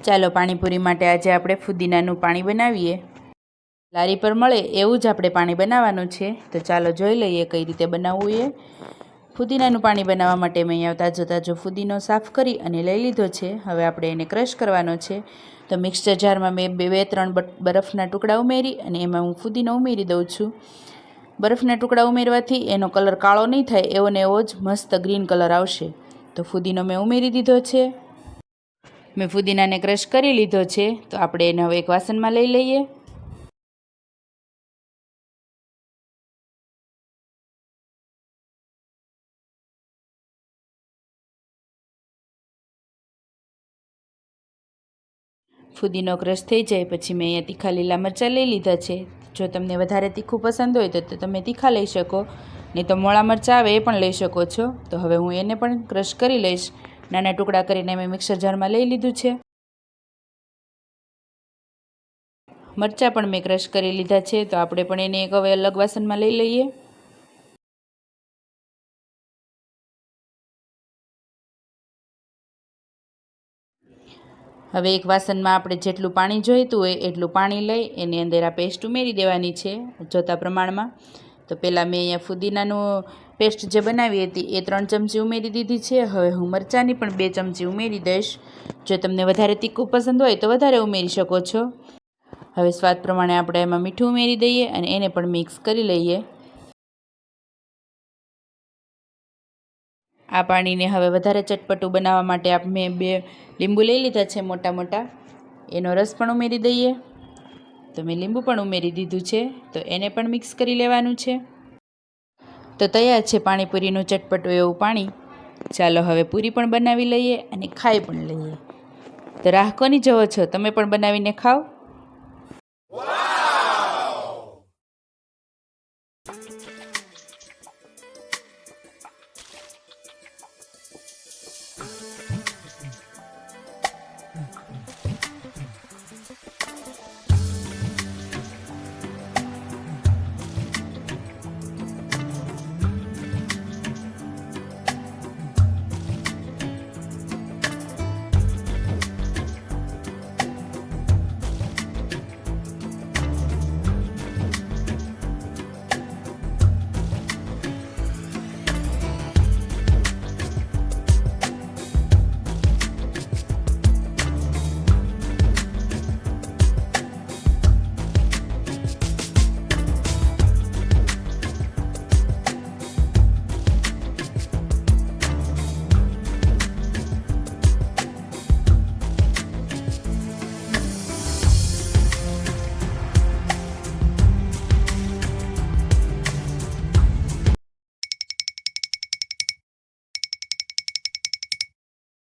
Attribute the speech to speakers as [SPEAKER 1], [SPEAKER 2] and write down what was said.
[SPEAKER 1] ચાલો પાણીપુરી માટે આજે આપણે ફુદીનાનું પાણી બનાવીએ। લારી પર મળે એવું જ આપણે પાણી બનાવવાનું છે। તો ચાલો જોઈ લઈએ કઈ રીતે બનાવવું એ। ફુદીનાનું પાણી બનાવવા માટે મેં અહીંયા તાજો તાજો ફુદીનો સાફ કરી અને લઈ લીધો છે। હવે આપણે એને ક્રશ કરવાનો છે। તો મિક્સર જારમાં મેં 2-3 બરફના ટુકડા ઉમેરી અને એમાં હું ફુદીનો ઉમેરી દઉં છું। બરફના ટુકડા ઉમેરવાથી એનો કલર કાળો નહીં થાય, એવો ને એવો જ મસ્ત ગ્રીન કલર આવશે। તો ફુદીનો મેં ઉમેરી દીધો છે। મેં ફુદીનાને ક્રશ કરી લીધો છે। તો આપણે એને હવે એક વાસણમાં લઈ લઈએ। ફુદીનો ક્રશ થઈ જાય પછી મેં અહીંયા તીખા લીલા મરચાં લઈ લીધા છે। જો તમને વધારે તીખું પસંદ હોય તો તમે તીખા લઈ શકો, નહીં તો મોળા મરચાં આવે એ પણ લઈ શકો છો। તો હવે હું એને પણ ક્રશ કરી લઈશ। નાના ટુકડા કરીને મેં મિક્સર જારમાં લઈ લીધું છે। મરચાં પણ મેં ક્રશ કરી લીધા છે। તો આપણે પણ એને એક હવે અલગ વાસણમાં લઈ લઈએ। હવે એક વાસણમાં આપણે જેટલું પાણી જોઈતું હોય એટલું પાણી લઈ એની અંદર આ પેસ્ટ ઉમેરી દેવાની છે જોતા પ્રમાણમાં। તો પહેલાં મેં અહીંયા ફુદીનાનું પેસ્ટ જે બનાવી હતી એ 3 ચમચી ઉમેરી દીધી છે। હવે હું મરચાંની પણ 2 ચમચી ઉમેરી દઈશ। જો તમને વધારે તીખું પસંદ હોય તો વધારે ઉમેરી શકો છો। હવે સ્વાદ પ્રમાણે આપણે એમાં મીઠું ઉમેરી દઈએ અને એને પણ મિક્સ કરી લઈએ। આ પાણીને હવે વધારે ચટપટું બનાવવા માટે મેં 2 લીંબુ લઈ લીધા છે મોટા મોટા, એનો રસ પણ ઉમેરી દઈએ। તો મેં લીંબુ પણ ઉમેરી દીધું છે। તો એને પણ મિક્સ કરી લેવાનું છે। તો તૈયાર છે પાણીપુરીનું ચટપટું એવું પાણી। ચાલો હવે પૂરી પણ બનાવી લઈએ અને ખાઈ પણ લઈએ। તો રાહ કોની જોવો છો? તમે પણ બનાવીને ખાઓ।